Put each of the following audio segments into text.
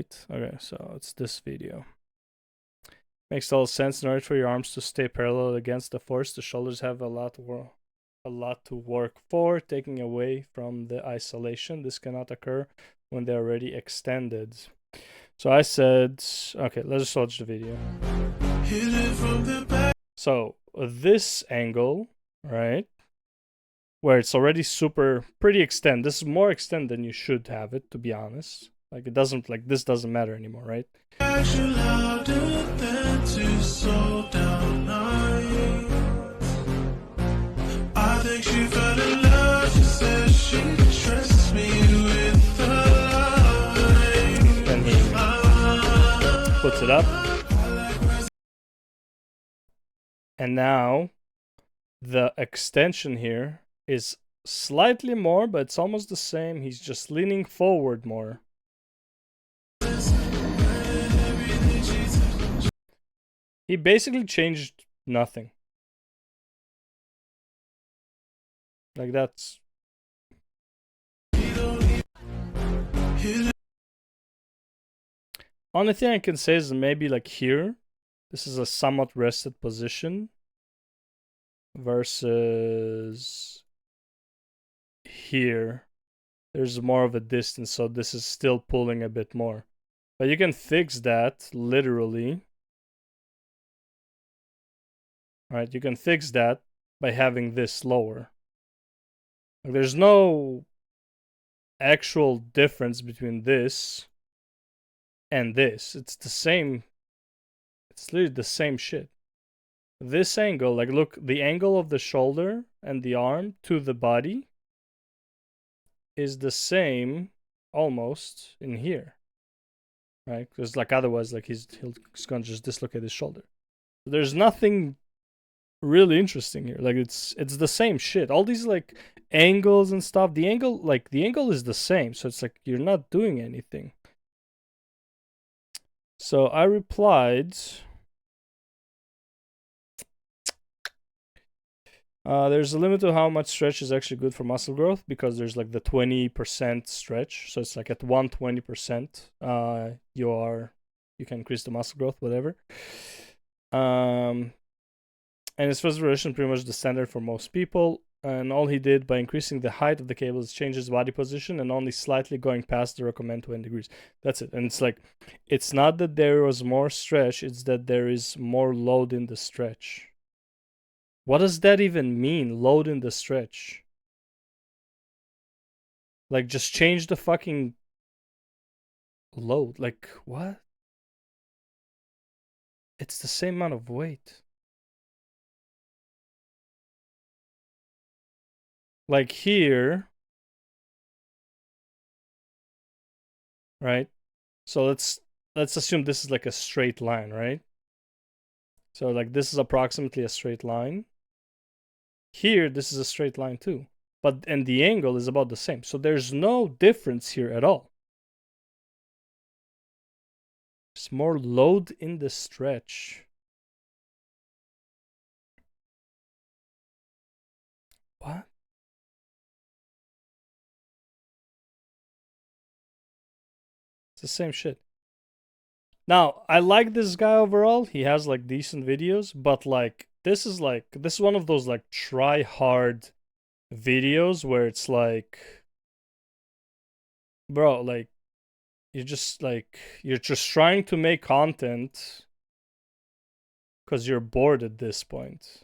wait. Okay, so it's this video. Makes total sense. In order for your arms to stay parallel against the force, the shoulders have a lot to work for, taking away from the isolation. This cannot occur when they're already extended. So I said, okay, let's just watch the video. So this angle, right, where it's already pretty extended. This is more extended than you should have it, to be honest. Like, it doesn't, like, this doesn't matter anymore, right? I think she fell in love. She said she trusts me with the line. Then he puts it up. And now the extension here is slightly more, but it's almost the same. He's just leaning forward more. He basically changed nothing. Like, that's... Only thing I can say is maybe like here, this is a somewhat rested position versus here. There's more of a distance, so this is still pulling a bit more. But you can fix that literally. Right, you can fix that by having this lower. Like, there's no actual difference between this and this. It's the same. It's literally the same shit. This angle, like, look, the angle of the shoulder and the arm to the body is the same almost in here, right? Because like otherwise, like he's gonna just dislocate his shoulder. There's nothing really interesting here. Like, it's the same shit. All these like angles and stuff. The angle is the same, so it's like you're not doing anything. So I replied, there's a limit to how much stretch is actually good for muscle growth, because there's like the 20% stretch. So it's like at 120%, you can increase the muscle growth, whatever. And his first version pretty much the standard for most people. And all he did by increasing the height of the cable is change his body position and only slightly going past the recommended 20 degrees. That's it. And it's like, it's not that there was more stretch, it's that there is more load in the stretch. What does that even mean, load in the stretch? Like, just change the fucking load. Like, what? It's the same amount of weight. Like here, right? So let's assume this is like a straight line, right? So like this is approximately a straight line. Here, this is a straight line too. And the angle is about the same. So there's no difference here at all. There's more load in the stretch. What? It's the same shit. Now, I like this guy overall. He has like decent videos, but like this is one of those like try hard videos where it's like, bro, like you're just trying to make content because you're bored at this point.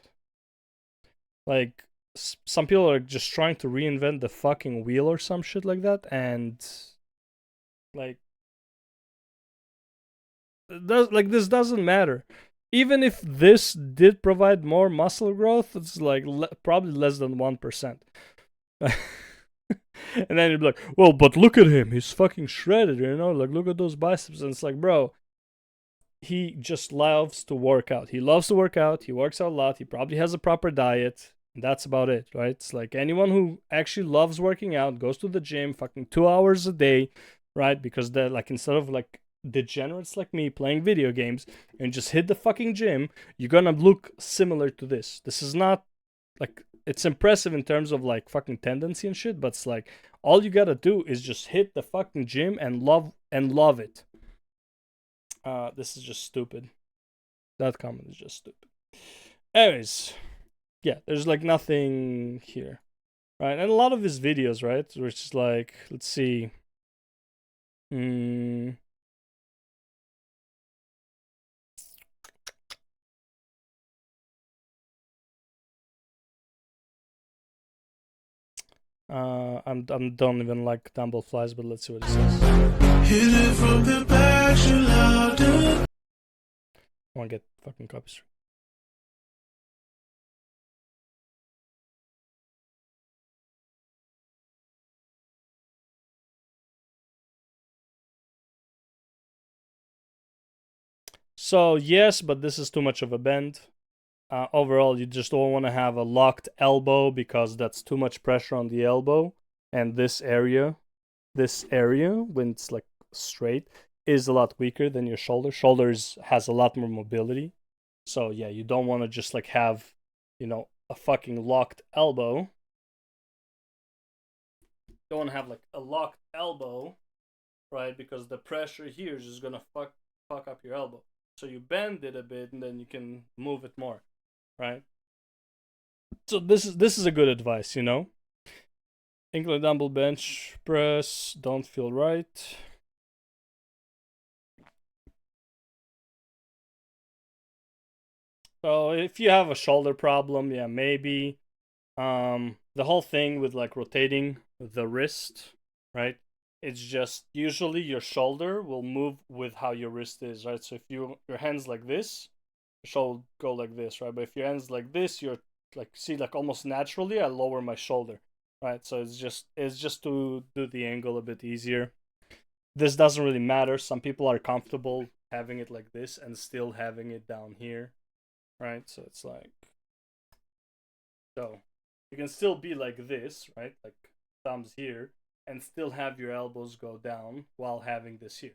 Like, some people are just trying to reinvent the fucking wheel or some shit like that, and like, this doesn't matter. Even if this did provide more muscle growth, it's like probably less than 1%. And then you'd be like, well, but look at him, he's fucking shredded, you know? Like, look at those biceps. And it's like, bro, he just loves to work out. He loves to work out. He works out a lot. He probably has a proper diet. And that's about it, right? It's like anyone who actually loves working out, goes to the gym fucking 2 hours a day, right? Because they're like, instead of like degenerates like me playing video games and just hit the fucking gym, you're gonna look similar to this. This is not like, it's impressive in terms of like fucking tendency and shit, but it's like all you gotta do is just hit the fucking gym and love it. This is just stupid. That comment is just stupid. Anyways, yeah, there's like nothing here, right? And a lot of his videos, right, which is like, let's see, I'm don't even like dumbbell flies, but let's see what it says. Hit it from the back, I want to get fucking copies. So yes, but this is too much of a bend. Overall, you just don't want to have a locked elbow because that's too much pressure on the elbow. And this area, when it's like straight, is a lot weaker than your shoulder. Shoulders has a lot more mobility. So yeah, you don't want to just like have, a fucking locked elbow. You don't want to have like a locked elbow, right? Because the pressure here is just gonna fuck up your elbow. So you bend it a bit and then you can move it more, right? So this is a good advice, Incline dumbbell bench press don't feel right. So if you have a shoulder problem, yeah, maybe. The whole thing with like rotating the wrist, right? It's just usually your shoulder will move with how your wrist is, right? So if your hands like this, your shoulder go like this, right? But if your hands like this, you're like, see, like almost naturally I lower my shoulder, right? So it's just to do the angle a bit easier. This doesn't really matter. Some people are comfortable having it like this and still having it down here, right? So it's like, so you can still be like this, right? Like thumbs here, and still have your elbows go down while having this here.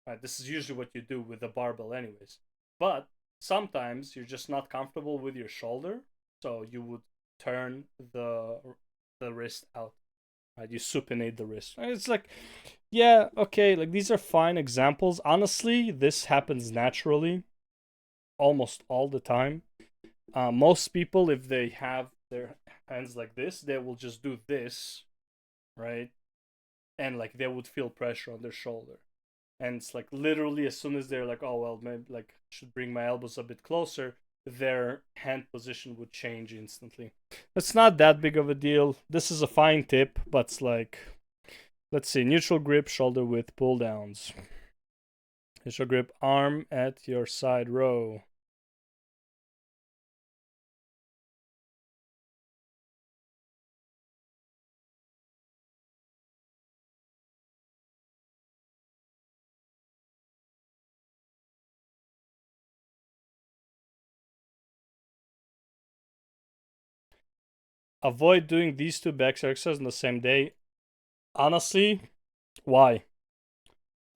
Right? This is usually what you do with the barbell, anyways. But sometimes you're just not comfortable with your shoulder, so you would turn the wrist out. Right? You supinate the wrist. It's like, yeah, okay, like these are fine examples. Honestly, this happens naturally almost all the time. Most people, if they have their hands like this, they will just do this, right? And like they would feel pressure on their shoulder. And it's like literally as soon as they're like, oh well, maybe like should bring my elbows a bit closer, their hand position would change instantly. It's not that big of a deal. This is a fine tip, but it's like, let's see, neutral grip, shoulder width, pull downs. Neutral grip, arm at your side row. Avoid doing these two back exercises on the same day. Honestly, why?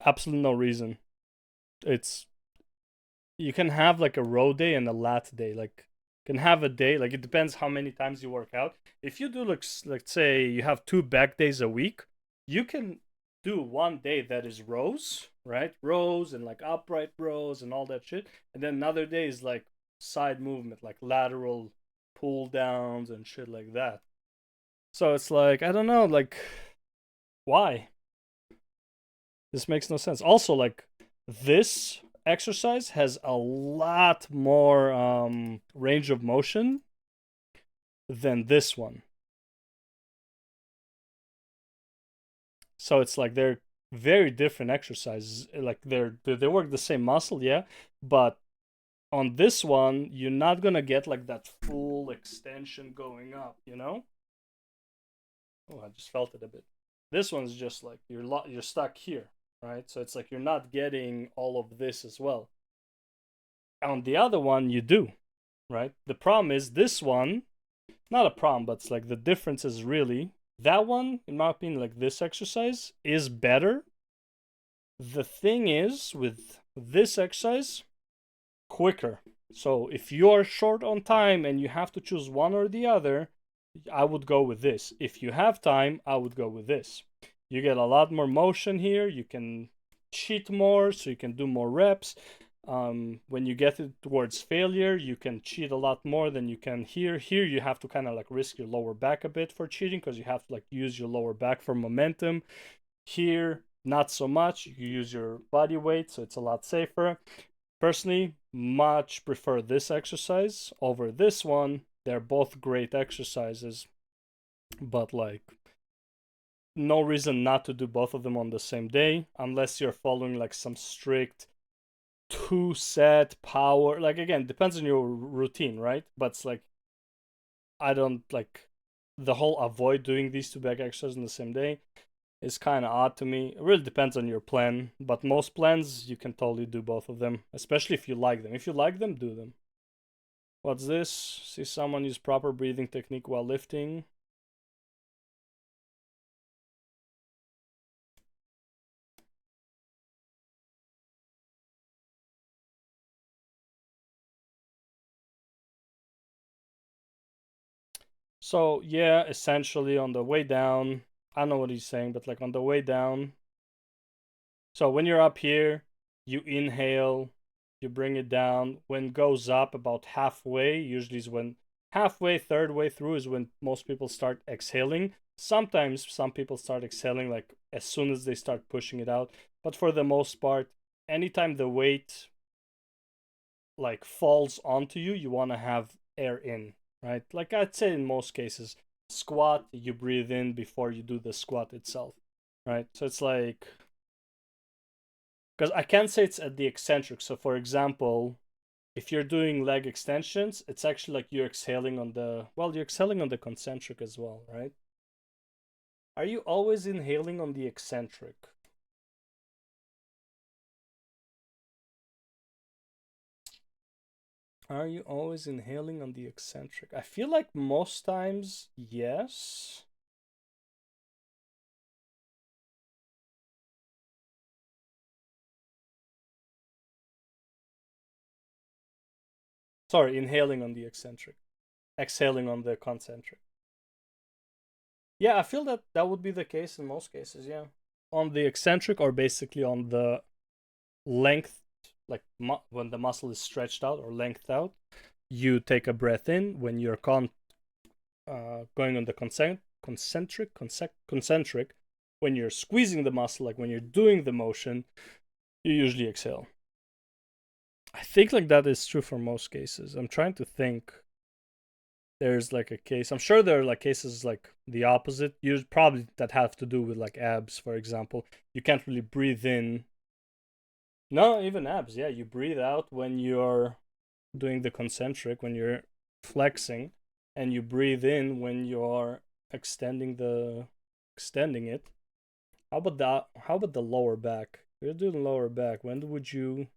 Absolutely no reason. It's, you can have like a row day and a lat day. Like, you can have a day, like it depends how many times you work out. If you do like, let's say you have 2 back days a week, you can do one day that is rows, right? Rows and like upright rows and all that shit. And then another day is like side movement, like lateral pull downs and shit like that. So it's like, I don't know, like, why? This makes no sense. Also, like, this exercise has a lot more range of motion than this one. So it's like they're very different exercises. Like they work the same muscle, yeah, but on this one you're not gonna get like that full extension going up, Oh, I just felt it a bit. This one's just like you're stuck here, right? So it's like you're not getting all of this as well. On the other one, you do, right? The problem is this one, not a problem, but it's like the difference is really that one, in my opinion, like this exercise is better. The thing is with this exercise, quicker. So if you're short on time and you have to choose one or the other, I would go with this. If you have time, I would go with this. You get a lot more motion here. You can cheat more, so you can do more reps. When you get it towards failure, you can cheat a lot more than you can here. Here, you have to kind of like risk your lower back a bit for cheating because you have to like use your lower back for momentum. Here, not so much. You use your body weight, so it's a lot safer. Personally, much prefer this exercise over this one. They're both great exercises, but like no reason not to do both of them on the same day unless you're following like some strict two set power. Like again, depends on your routine, right? But it's like I don't like the whole avoid doing these two back exercises on the same day is kind of odd to me. It really depends on your plan, but most plans you can totally do both of them, especially if you like them. If you like them, do them. What's this? See someone use proper breathing technique while lifting. So yeah, essentially on the way down, I don't know what he's saying, but like on the way down. So when you're up here, you inhale, you bring it down. When it goes up about halfway, usually is when halfway, third way through is when most people start exhaling. Sometimes some people start exhaling like as soon as they start pushing it out, but for the most part, anytime the weight like falls onto you, you want to have air in, right? Like I'd say in most cases, squat, you breathe in before you do the squat itself, right? So it's like, because I can't say it's at the eccentric. So for example, if you're doing leg extensions, it's actually like you're exhaling on the, well, you're exhaling on the concentric as well, right? Are you always inhaling on the eccentric? Are you always inhaling on the eccentric? I feel like most times, yes. Sorry, inhaling on the eccentric, exhaling on the concentric. Yeah, I feel that that would be the case in most cases, yeah. On the eccentric or basically on the length, like when the muscle is stretched out or lengthed out, you take a breath in. When you're going on the concentric, when you're squeezing the muscle, like when you're doing the motion, you usually exhale. I think like that is true for most cases. I'm trying to think. There's like a case. I'm sure there are like cases like the opposite. You probably that have to do with like abs, for example. You can't really breathe in. No, even abs. Yeah, you breathe out when you're doing the concentric, when you're flexing, and you breathe in when you're extending it. How about that? How about the lower back? You're doing lower back. When would you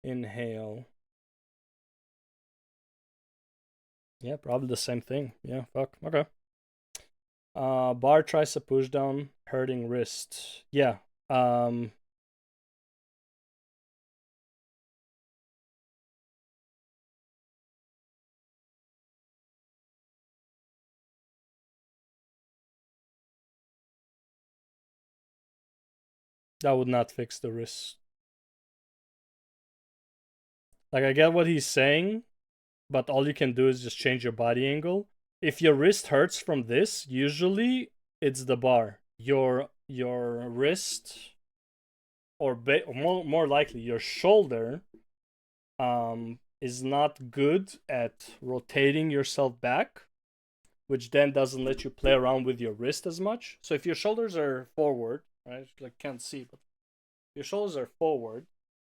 inhale? Yeah, probably the same thing. Yeah, fuck. Okay. Bar tricep push down, hurting wrist. Yeah. Um, that would not fix the wrist. Like I get what he's saying, but all you can do is just change your body angle. If your wrist hurts from this, usually it's the bar. Your wrist or more likely your shoulder is not good at rotating yourself back, which then doesn't let you play around with your wrist as much. So if your shoulders are forward, right, like can't see, but your shoulders are forward,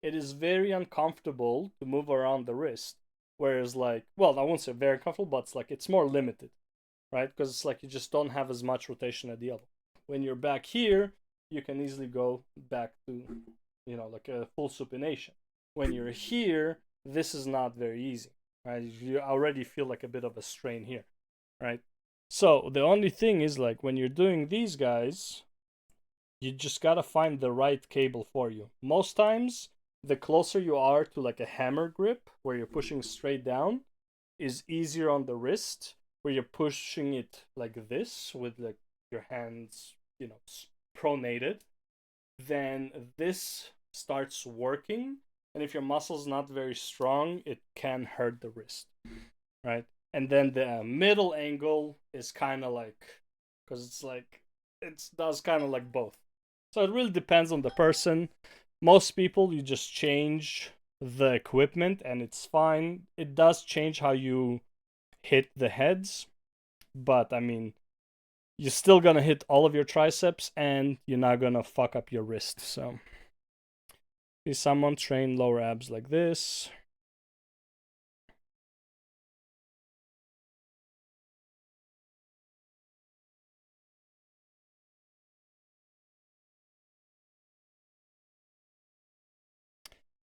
it is very uncomfortable to move around the wrist. Whereas like, well, I won't say very comfortable, but it's like it's more limited, right? Because it's like you just don't have as much rotation at the elbow. When you're back here, you can easily go back to, like a full supination. When you're here, this is not very easy, right? You already feel like a bit of a strain here, right? So the only thing is like when you're doing these guys, you just gotta find the right cable for you. Most times, the closer you are to like a hammer grip where you're pushing straight down is easier on the wrist where you're pushing it like this with like your hands, pronated. then this starts working. And if your muscle's not very strong, it can hurt the wrist, right? And then the middle angle is kind of like, because it's like, it does kind of like both. So it really depends on the person. Most people, you just change the equipment and it's fine. It does change how you hit the heads, but I mean, you're still gonna hit all of your triceps and you're not gonna fuck up your wrist. So, see someone train lower abs like this.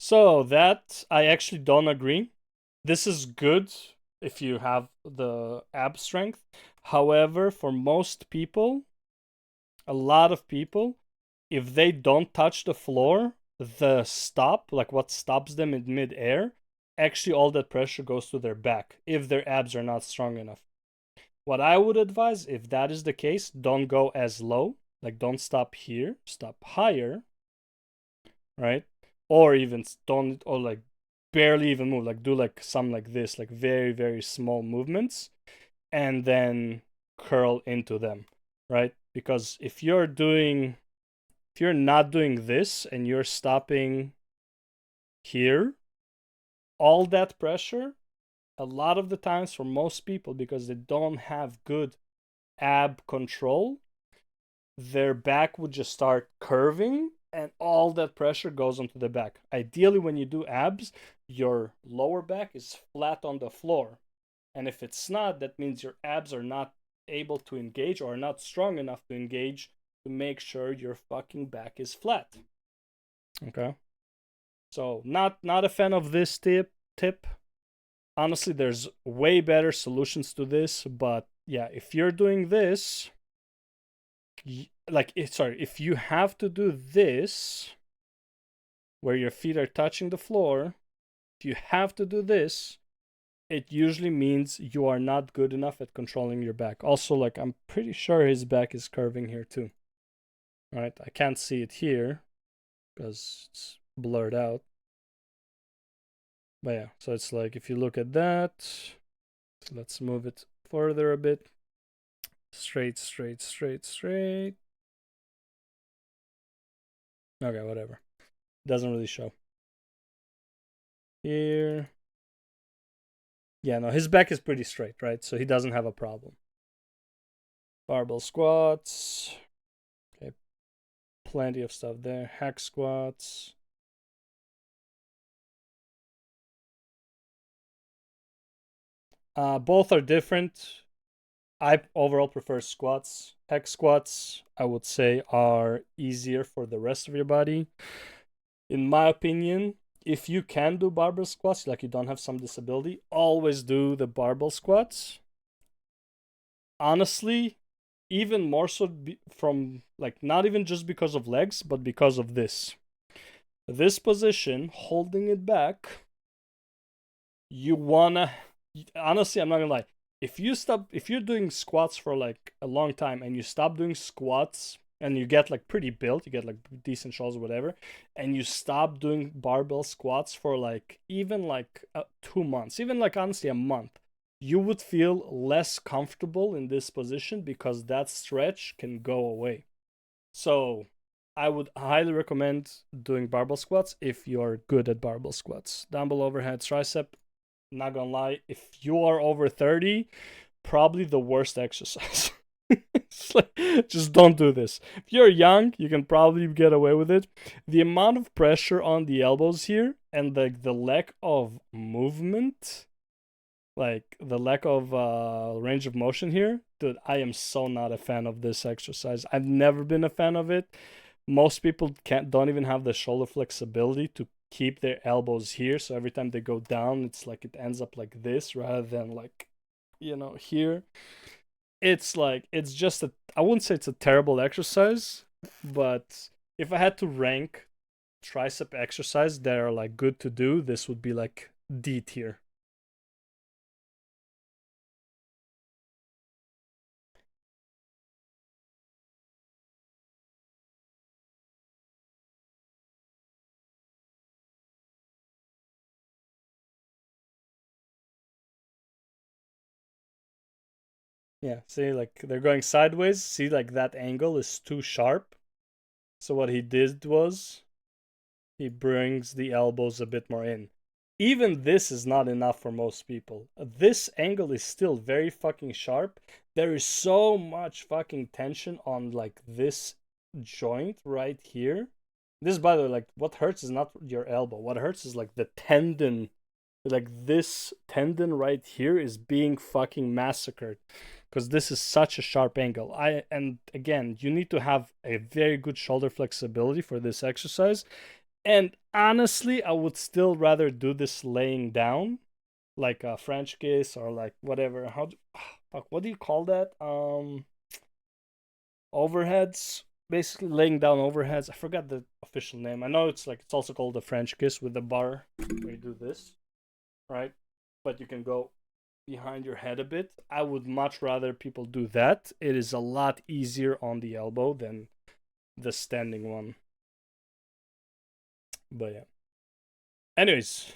So that I actually don't agree. This is good if you have the ab strength. However, for most people, a lot of people, if they don't touch the floor, the stop, like what stops them in midair, actually all that pressure goes to their back if their abs are not strong enough. What I would advise, if that is the case, don't go as low. Like, don't stop here, stop higher, right? Or even don't, or like barely even move. Like, do like some like this, like very, very small movements, and then curl into them, right? Because if you're not doing this and you're stopping here, all that pressure, a lot of the times for most people, because they don't have good ab control, their back would just start curving and all that pressure goes onto the back. Ideally, when you do abs, your lower back is flat on the floor. And if it's not, that means your abs are not able to engage or are not strong enough to engage to make sure your fucking back is flat. Okay. So not a fan of this tip. Honestly, there's way better solutions to this, but yeah, if you're doing this, like if you have to do this where your feet are touching the floor, if you have to do this, it usually means you are not good enough at controlling your back. Also, like, I'm pretty sure his back is curving here too. All right, I can't see it here because it's blurred out. But yeah, so it's like if you look at that, so let's move it further a bit. Straight, straight, straight, straight. Okay, whatever. Doesn't really show. Here. Yeah, no, his back is pretty straight, right? So he doesn't have a problem. Barbell squats. Okay, plenty of stuff there. Hack squats. Both are different. I overall prefer squats. Hack squats, I would say, are easier for the rest of your body. In my opinion, if you can do barbell squats, like you don't have some disability, always do the barbell squats. Honestly, even more so from like not even just because of legs, but because of this. This position, holding it back, you wanna honestly, I'm not gonna lie. If you're doing squats for like a long time and you stop doing squats and you get like pretty built, you get like decent shoulders or whatever, and you stop doing barbell squats for like even like 2 months, even like honestly a month, you would feel less comfortable in this position because that stretch can go away. So I would highly recommend doing barbell squats if you're good at barbell squats. Dumbbell overhead tricep, not gonna lie, if you are over 30, probably the worst exercise. Like, just don't do this. If you're young, you can probably get away with it. The amount of pressure on the elbows here and the lack of movement, like the lack of range of motion here, dude, I am so not a fan of this exercise. I've never been a fan of it. Most people don't even have the shoulder flexibility to keep their elbows here, so every time they go down, it's like it ends up like this rather than like, here. It's like it's just a I wouldn't say it's a terrible exercise, but if I had to rank tricep exercise that are like good to do, this would be like D tier. Yeah, see, like they're going sideways. See, like that angle is too sharp. So what he did was he brings the elbows a bit more in. Even this is not enough for most people. This angle is still very fucking sharp. There is so much fucking tension on like this joint right here. This, by the way, like what hurts is not your elbow. What hurts is like the tendon. Like this tendon right here is being fucking massacred because this is such a sharp angle. And again, you need to have a very good shoulder flexibility for this exercise. And honestly, I would still rather do this laying down, like a French kiss or like whatever. Fuck, what do you call that? Overheads. Basically, laying down overheads. I forgot the official name. I know it's also called the French kiss with the bar where you do this, right? But you can go behind your head a bit. I would much rather people do that. It is a lot easier on the elbow than the standing one. But yeah. Anyways,